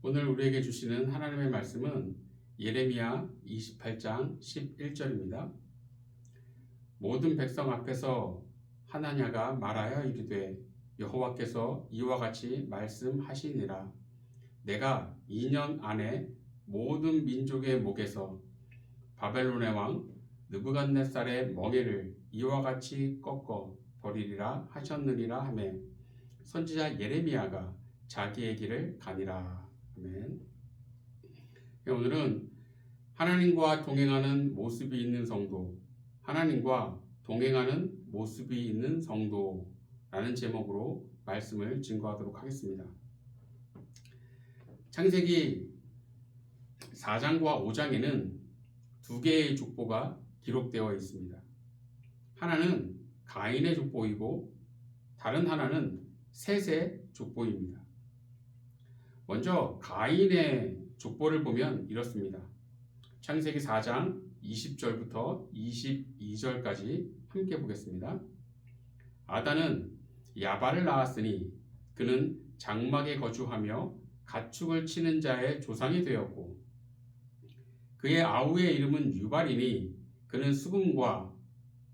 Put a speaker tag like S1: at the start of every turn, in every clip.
S1: 오늘 우리에게 주시는 하나님의 말씀은 예레미야 28장 11절입니다. 모든 백성 앞에서 하나냐가 말하여 이르되 여호와께서 이와 같이 말씀하시니라. 내가 2년 안에 모든 민족의 목에서 바벨론의 왕 느부갓네살의 멍에를 이와 같이 꺾어 버리리라 하셨느니라 하매 선지자 예레미야가 자기의 길을 가니라. 아멘. 오늘은 하나님과 동행하는 모습이 있는 성도, 하나님과 동행하는 모습이 있는 성도라는 제목으로 말씀을 증거하도록 하겠습니다. 창세기 4장과 5장에는 두 개의 족보가 기록되어 있습니다. 하나는 가인의 족보이고 다른 하나는 셋의 족보입니다. 먼저 가인의 족보를 보면 이렇습니다. 창세기 4장 20절부터 22절까지 함께 보겠습니다. 아단은 야발을 낳았으니 그는 장막에 거주하며 가축을 치는 자의 조상이 되었고 그의 아우의 이름은 유발이니 그는 수금과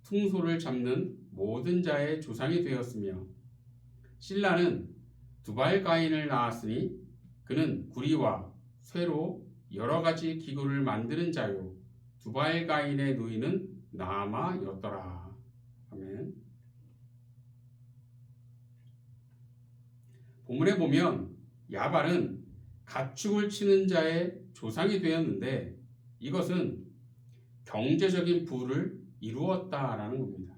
S1: 퉁소를 잡는 모든 자의 조상이 되었으며 실라는 두발 가인을 낳았으니 그는 구리와 쇠로 여러 가지 기구를 만드는 자요 두발 가인의 누이는 나아마였더라. 아멘. 본문에 보면 야발은 가축을 치는 자의 조상이 되었는데 이것은 경제적인 부를 이루었다라는 겁니다.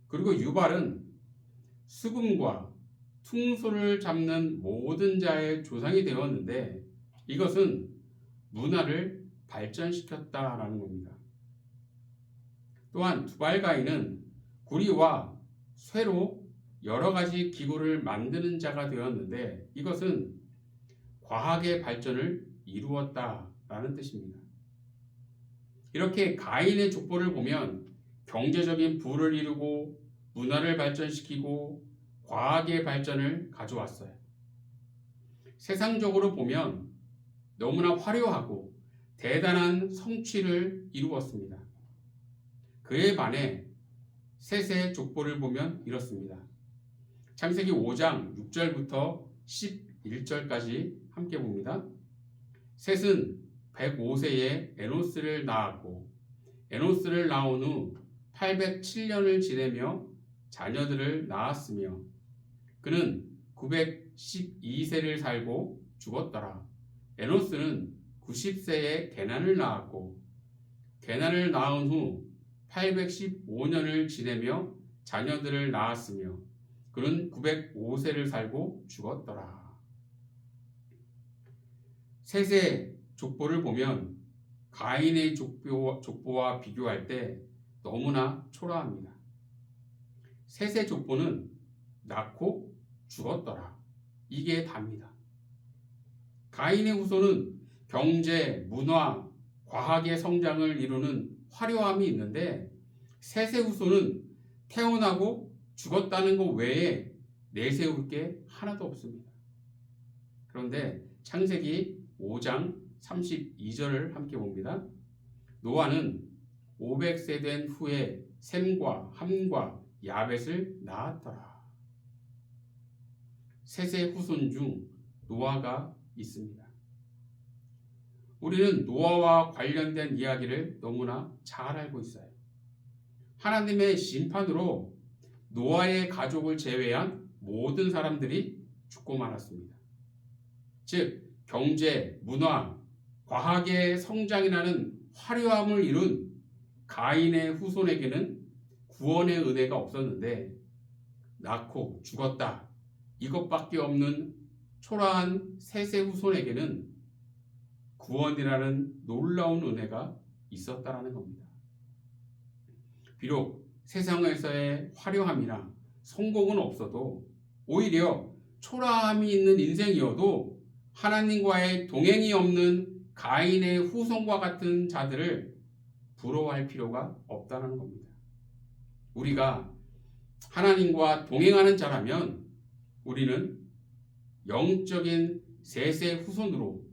S1: 그리고 유발은 수금과 퉁소를 잡는 모든 자의 조상이 되었는데 이것은 문화를 발전시켰다라는 겁니다. 또한 두발가인은 구리와 쇠로 여러 가지 기구를 만드는 자가 되었는데 이것은 과학의 발전을 이루었다라는 뜻입니다. 이렇게 가인의 족보를 보면 경제적인 부를 이루고 문화를 발전시키고 과학의 발전을 가져왔어요. 세상적으로 보면 너무나 화려하고 대단한 성취를 이루었습니다. 그에 반해 셋의 족보를 보면 이렇습니다. 창세기 5장 6절부터 11절까지 함께 봅니다. 셋은 105세에 에노스를 낳았고 에노스를 낳은 후 807년을 지내며 자녀들을 낳았으며 그는 912세를 살고 죽었더라. 에노스는 90세에 게난을 낳았고 게난을 낳은 후 815년을 지내며 자녀들을 낳았으며 그는 905세를 살고 죽었더라. 셋의 족보를 보면 가인의 족보와 비교할 때 너무나 초라합니다. 셋의 족보는 낳고 죽었더라. 이게 답니다. 가인의 후손은 경제, 문화, 과학의 성장을 이루는 화려함이 있는데 셋의 후손은 태어나고 죽었다는 것 외에 내세울 게 하나도 없습니다. 그런데 창세기 5장 32절을 함께 봅니다. 노아는 500세 된 후에 셈과 함과 야벳을 낳았더라. 셋의 후손 중 노아가 있습니다. 우리는 노아와 관련된 이야기를 너무나 잘 알고 있어요. 하나님의 심판으로 노아의 가족을 제외한 모든 사람들이 죽고 말았습니다. 즉 경제, 문화, 과학의 성장이라는 화려함을 이룬 가인의 후손에게는 구원의 은혜가 없었는데 낳고 죽었다 이것밖에 없는 초라한 셋의 후손에게는 구원이라는 놀라운 은혜가 있었다라는 겁니다. 비록 세상에서의 화려함이나 성공은 없어도 오히려 초라함이 있는 인생이어도 하나님과의 동행이 없는 가인의 후손과 같은 자들을 부러워할 필요가 없다는 겁니다. 우리가 하나님과 동행하는 자라면 우리는 영적인 셋의 후손으로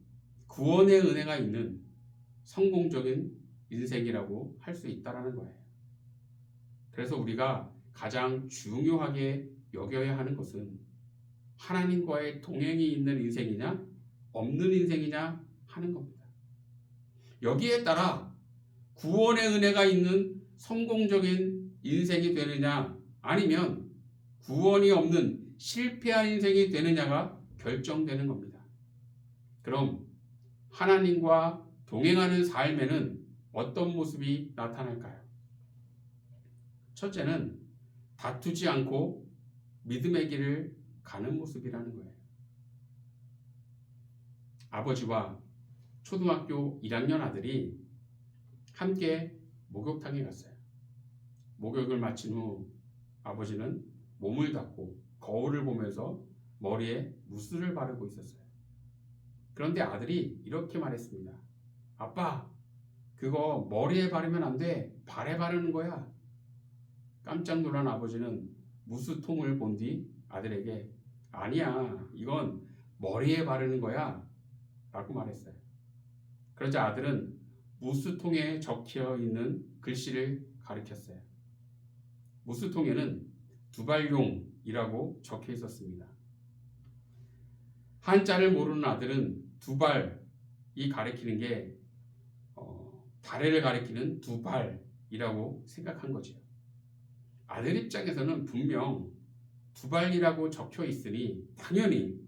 S1: 구원의 은혜가 있는 성공적인 인생이라고 할 수 있다라는 거예요. 그래서 우리가 가장 중요하게 여겨야 하는 것은 하나님과의 동행이 있는 인생이냐 없는 인생이냐 하는 겁니다. 여기에 따라 구원의 은혜가 있는 성공적인 인생이 되느냐 아니면 구원이 없는 실패한 인생이 되느냐가 결정되는 겁니다. 그럼 하나님과 동행하는 삶에는 어떤 모습이 나타날까요? 첫째는 다투지 않고 믿음의 길을 가는 모습이라는 거예요. 아버지와 초등학교 1학년 아들이 함께 목욕탕에 갔어요. 목욕을 마친 후 아버지는 몸을 닦고 거울을 보면서 머리에 무스를 바르고 있었어요. 그런데 아들이 이렇게 말했습니다. 아빠, 그거 머리에 바르면 안 돼. 발에 바르는 거야. 깜짝 놀란 아버지는 무스통을 본 뒤 아들에게 아니야, 이건 머리에 바르는 거야 라고 말했어요. 그러자 아들은 무스통에 적혀 있는 글씨를 가리켰어요. 무스통에는 두발용이라고 적혀 있었습니다. 한자를 모르는 아들은 두발이 가리키는 게 다래를 가리키는 두발이라고 생각한 거죠. 아들 입장에서는 분명 두발이라고 적혀 있으니 당연히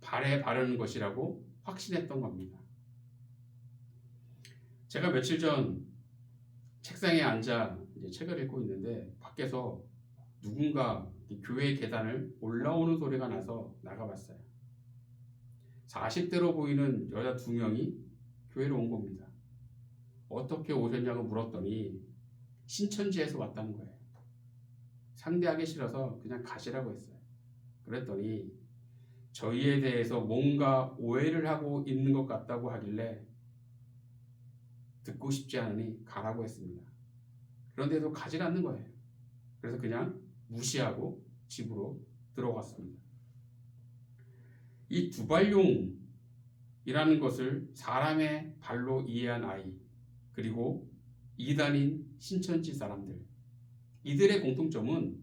S1: 발에 바르는 것이라고 확신했던 겁니다. 제가 며칠 전 책상에 앉아 이제 책을 읽고 있는데 밖에서 누군가 교회 계단을 올라오는 소리가 나서 나가봤어요. 40대로 보이는 여자 2명이 교회로 온 겁니다. 어떻게 오셨냐고 물었더니 신천지에서 왔다는 거예요. 상대하기 싫어서 그냥 가시라고 했어요. 그랬더니 저희에 대해서 뭔가 오해를 하고 있는 것 같다고 하길래 듣고 싶지 않으니 가라고 했습니다. 그런데도 가지 않는 거예요. 그래서 그냥 무시하고 집으로 들어갔습니다. 이 두발용이라는 것을 사람의 발로 이해한 아이, 그리고 이단인 신천지 사람들, 이들의 공통점은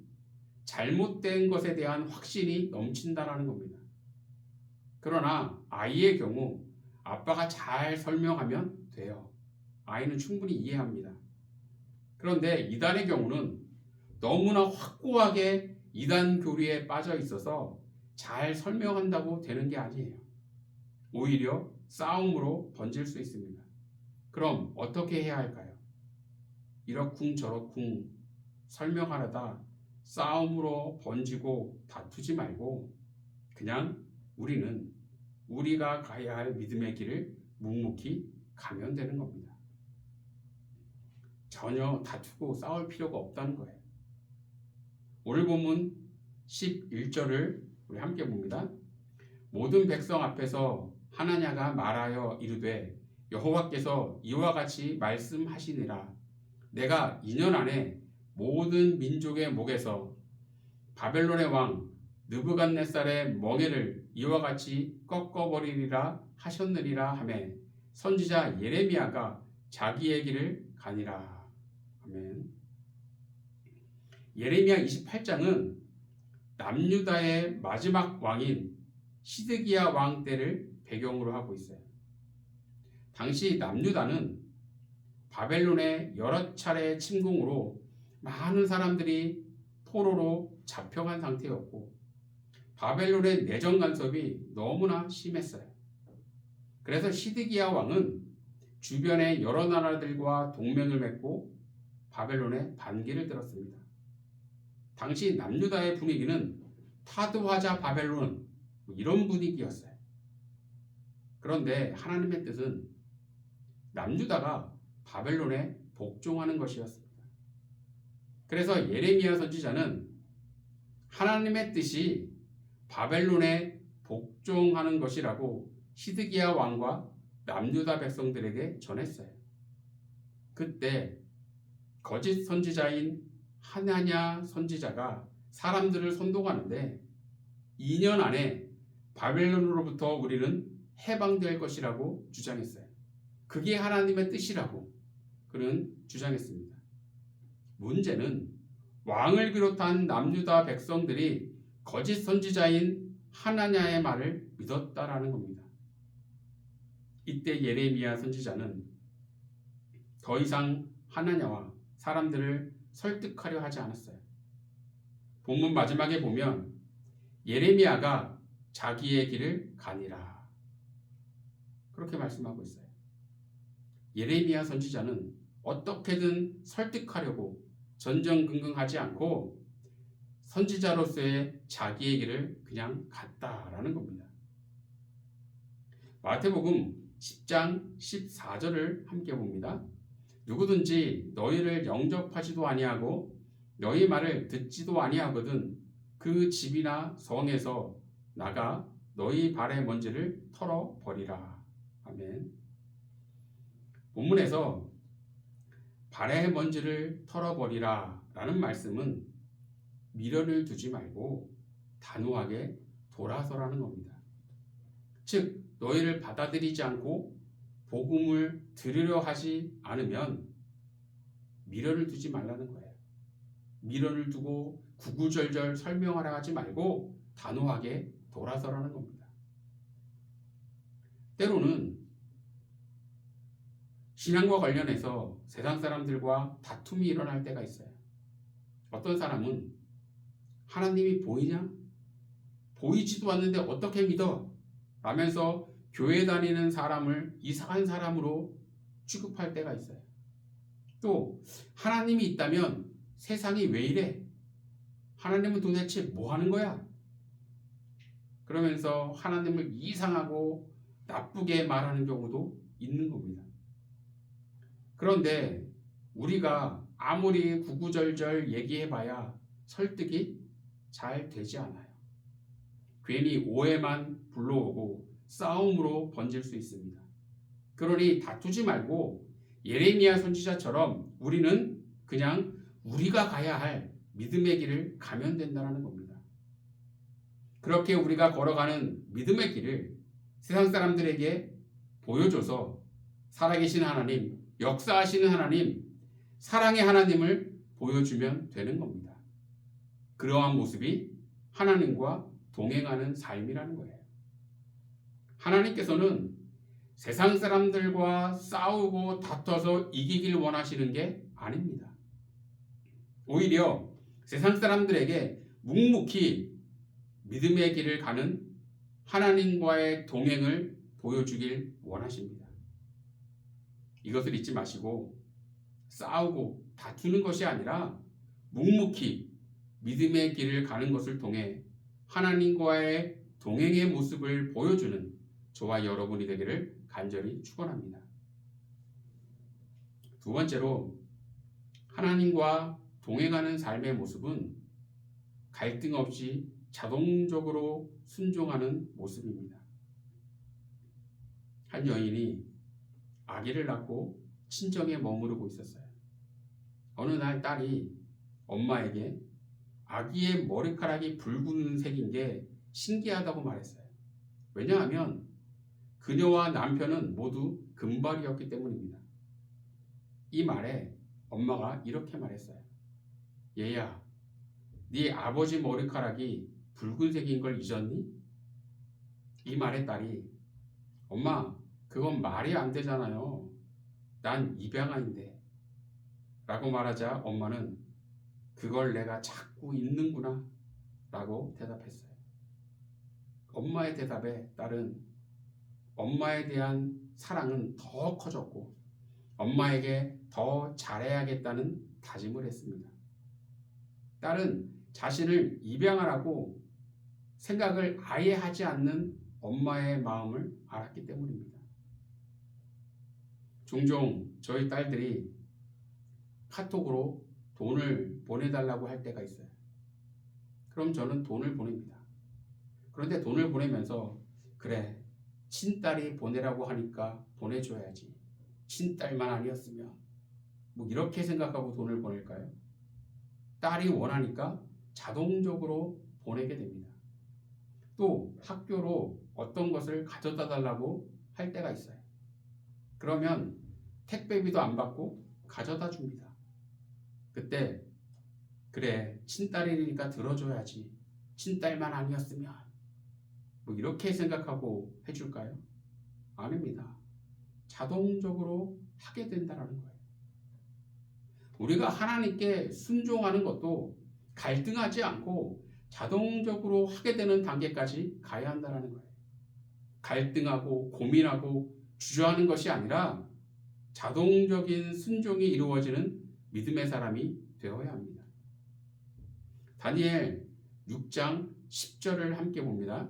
S1: 잘못된 것에 대한 확신이 넘친다라는 겁니다. 그러나 아이의 경우 아빠가 잘 설명하면 돼요. 아이는 충분히 이해합니다. 그런데 이단의 경우는 너무나 확고하게 이단 교리에 빠져 있어서 잘 설명한다고 되는 게 아니에요. 오히려 싸움으로 번질 수 있습니다. 그럼 어떻게 해야 할까요? 이러쿵 저러쿵 설명하려다 싸움으로 번지고 다투지 말고 그냥 우리는 우리가 가야 할 믿음의 길을 묵묵히 가면 되는 겁니다. 전혀 다투고 싸울 필요가 없다는 거예요. 오늘 본문 11절을 우리 함께 봅니다. 모든 백성 앞에서 하나냐가 말하여 이르되 여호와께서 이와 같이 말씀하시니라. 내가 2년 안에 모든 민족의 목에서 바벨론의 왕 느부갓네살의 멍에를 이와 같이 꺾어버리리라 하셨느니라 하매 선지자 예레미야가 자기의 길을 가니라. 아멘. 예레미야 28장은 남유다의 마지막 왕인 시드기야 왕 때를 배경으로 하고 있어요. 당시 남유다는 바벨론의 여러 차례 침공으로 많은 사람들이 포로로 잡혀간 상태였고 바벨론의 내정 간섭이 너무나 심했어요. 그래서 시드기야 왕은 주변의 여러 나라들과 동맹을 맺고 바벨론에 반기를 들었습니다. 당시 남유다의 분위기는 타드화자 바벨론 이런 분위기였어요. 그런데 하나님의 뜻은 남유다가 바벨론에 복종하는 것이었습니다. 그래서 예레미야 선지자는 하나님의 뜻이 바벨론에 복종하는 것이라고 시드기야 왕과 남유다 백성들에게 전했어요. 그때 거짓 선지자인 하나냐 선지자가 사람들을 선동하는데 2년 안에 바벨론으로부터 우리는 해방될 것이라고 주장했어요. 그게 하나님의 뜻이라고 그는 주장했습니다. 문제는 왕을 비롯한 남유다 백성들이 거짓 선지자인 하나냐의 말을 믿었다라는 겁니다. 이때 예레미야 선지자는 더 이상 하나냐와 사람들을 설득하려 하지 않았어요. 본문 마지막에 보면 예레미야가 자기의 길을 가니라 그렇게 말씀하고 있어요. 예레미야 선지자는 어떻게든 설득하려고 전전긍긍하지 않고 선지자로서의 자기의 길을 그냥 갔다라는 겁니다. 마태복음 10장 14절을 함께 봅니다. 누구든지 너희를 영접하지도 아니하고 너희 말을 듣지도 아니하거든 그 집이나 성에서 나가 너희 발의 먼지를 털어버리라. 아멘. 본문에서 발의 먼지를 털어버리라 라는 말씀은 미련을 두지 말고 단호하게 돌아서라는 겁니다. 즉 너희를 받아들이지 않고 복음을 들으려 하지 않으면 미련을 두지 말라는 거예요. 미련을 두고 구구절절 설명하려 하지 말고 단호하게 돌아서라는 겁니다. 때로는 신앙과 관련해서 세상 사람들과 다툼이 일어날 때가 있어요. 어떤 사람은 하나님이 보이냐? 보이지도 않는데 어떻게 믿어? 라면서 교회 다니는 사람을 이상한 사람으로 취급할 때가 있어요. 또 하나님이 있다면 세상이 왜 이래? 하나님은 도대체 뭐 하는 거야? 그러면서 하나님을 이상하고 나쁘게 말하는 경우도 있는 겁니다. 그런데 우리가 아무리 구구절절 얘기해봐야 설득이 잘 되지 않아요. 괜히 오해만 불러오고 싸움으로 번질 수 있습니다. 그러니 다투지 말고 예레미야 선지자처럼 우리는 그냥 우리가 가야 할 믿음의 길을 가면 된다는 겁니다. 그렇게 우리가 걸어가는 믿음의 길을 세상 사람들에게 보여줘서 살아계신 하나님, 역사하시는 하나님, 사랑의 하나님을 보여주면 되는 겁니다. 그러한 모습이 하나님과 동행하는 삶이라는 거예요. 하나님께서는 세상 사람들과 싸우고 다퉈서 이기길 원하시는 게 아닙니다. 오히려 세상 사람들에게 묵묵히 믿음의 길을 가는 하나님과의 동행을 보여주길 원하십니다. 이것을 잊지 마시고 싸우고 다투는 것이 아니라 묵묵히 믿음의 길을 가는 것을 통해 하나님과의 동행의 모습을 보여주는 저와 여러분이 되기를 간절히 축원합니다. 두 번째로 하나님과 동행하는 삶의 모습은 갈등 없이 자동적으로 순종하는 모습입니다. 한 여인이 아기를 낳고 친정에 머무르고 있었어요. 어느 날 딸이 엄마에게 아기의 머리카락이 붉은색인 게 신기하다고 말했어요. 왜냐하면 그녀와 남편은 모두 금발이었기 때문입니다. 이 말에 엄마가 이렇게 말했어요. 얘야, 네 아버지 머리카락이 붉은색인 걸 잊었니? 이 말에 딸이 엄마, 그건 말이 안 되잖아요. 난 입양아인데. 라고 말하자 엄마는 그걸 내가 자꾸 잊는구나 라고 대답했어요. 엄마의 대답에 딸은 엄마에 대한 사랑은 더 커졌고 엄마에게 더 잘해야겠다는 다짐을 했습니다. 딸은 자신을 입양하라고 생각을 아예 하지 않는 엄마의 마음을 알았기 때문입니다. 종종 저희 딸들이 카톡으로 돈을 보내달라고 할 때가 있어요. 그럼 저는 돈을 보냅니다. 그런데 돈을 보내면서 그래, 친딸이 보내라고 하니까 보내줘야지. 친딸만 아니었으면 뭐 이렇게 생각하고 돈을 보낼까요? 딸이 원하니까 자동적으로 보내게 됩니다. 또 학교로 어떤 것을 가져다 달라고 할 때가 있어요. 그러면 택배비도 안 받고 가져다 줍니다. 그때 그래, 친딸이니까 들어줘야지. 친딸만 아니었으면. 뭐 이렇게 생각하고 해줄까요? 아닙니다. 자동적으로 하게 된다는 거예요. 우리가 하나님께 순종하는 것도 갈등하지 않고 자동적으로 하게 되는 단계까지 가야 한다는 거예요. 갈등하고 고민하고 주저하는 것이 아니라 자동적인 순종이 이루어지는 믿음의 사람이 되어야 합니다. 다니엘 6장 10절을 함께 봅니다.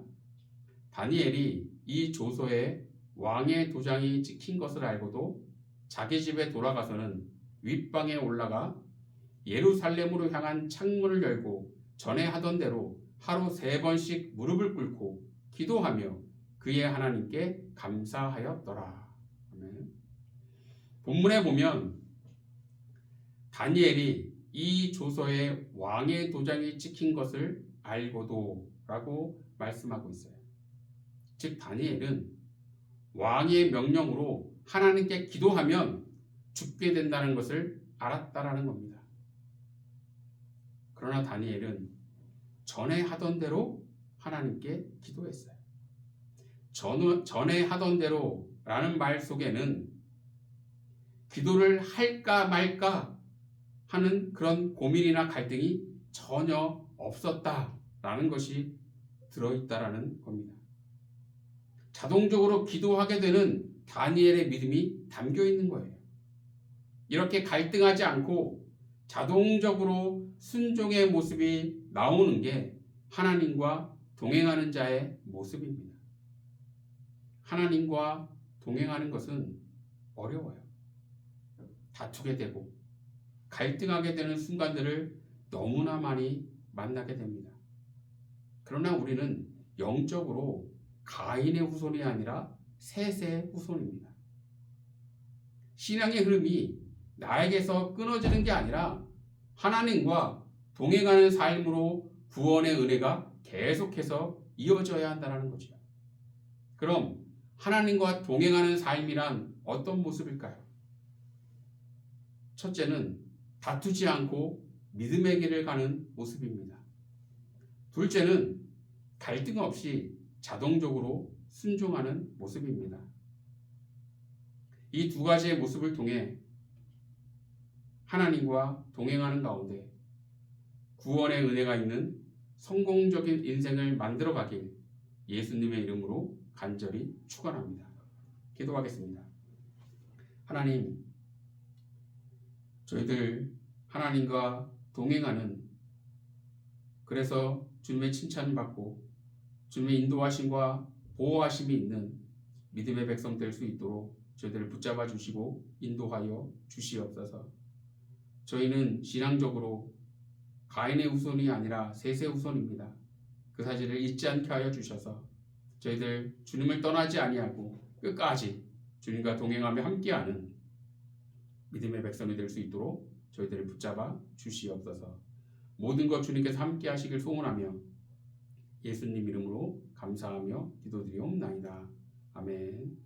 S1: 다니엘이 이 조서에 왕의 도장이 찍힌 것을 알고도 자기 집에 돌아가서는 윗방에 올라가 예루살렘으로 향한 창문을 열고 전에 하던 대로 하루 3번씩 무릎을 꿇고 기도하며 그의 하나님께 감사하였더라. 아멘. 본문에 보면 다니엘이 이 조서에 왕의 도장이 찍힌 것을 알고도 라고 말씀하고 있어요. 즉 다니엘은 왕의 명령으로 하나님께 기도하면 죽게 된다는 것을 알았다라는 겁니다. 그러나 다니엘은 전에 하던 대로 하나님께 기도했어요. 전에 하던 대로 라는 말 속에는 기도를 할까 말까 하는 그런 고민이나 갈등이 전혀 없었다라는 것이 들어있다라는 겁니다. 자동적으로 기도하게 되는 다니엘의 믿음이 담겨 있는 거예요. 이렇게 갈등하지 않고 자동적으로 순종의 모습이 나오는 게 하나님과 동행하는 자의 모습입니다. 하나님과 동행하는 것은 어려워요. 다투게 되고 갈등하게 되는 순간들을 너무나 많이 만나게 됩니다. 그러나 우리는 영적으로 가인의 후손이 아니라 셋의 후손입니다. 신앙의 흐름이 나에게서 끊어지는 게 아니라 하나님과 동행하는 삶으로 구원의 은혜가 계속해서 이어져야 한다는 거죠. 그럼 하나님과 동행하는 삶이란 어떤 모습일까요? 첫째는 다투지 않고 믿음의 길을 가는 모습입니다. 둘째는 갈등 없이 자동적으로 순종하는 모습입니다. 이 두 가지의 모습을 통해 하나님과 동행하는 가운데 구원의 은혜가 있는 성공적인 인생을 만들어가길 예수님의 이름으로 간절히 축원합니다. 기도하겠습니다. 하나님, 저희들 하나님과 동행하는, 그래서 주님의 칭찬받고 주님의 인도하심과 보호하심이 있는 믿음의 백성 될 수 있도록 저희들을 붙잡아 주시고 인도하여 주시옵소서. 저희는 신앙적으로 가인의 후손이 아니라 셋의 후손입니다. 그 사실을 잊지 않게 하여 주셔서 저희들 주님을 떠나지 아니하고 끝까지 주님과 동행하며 함께하는 믿음의 백성이 될 수 있도록 저희들을 붙잡아 주시옵소서. 모든 것 주님께서 함께 하시길 소원하며 예수님 이름으로 감사하며 기도드리옵나이다. 아멘.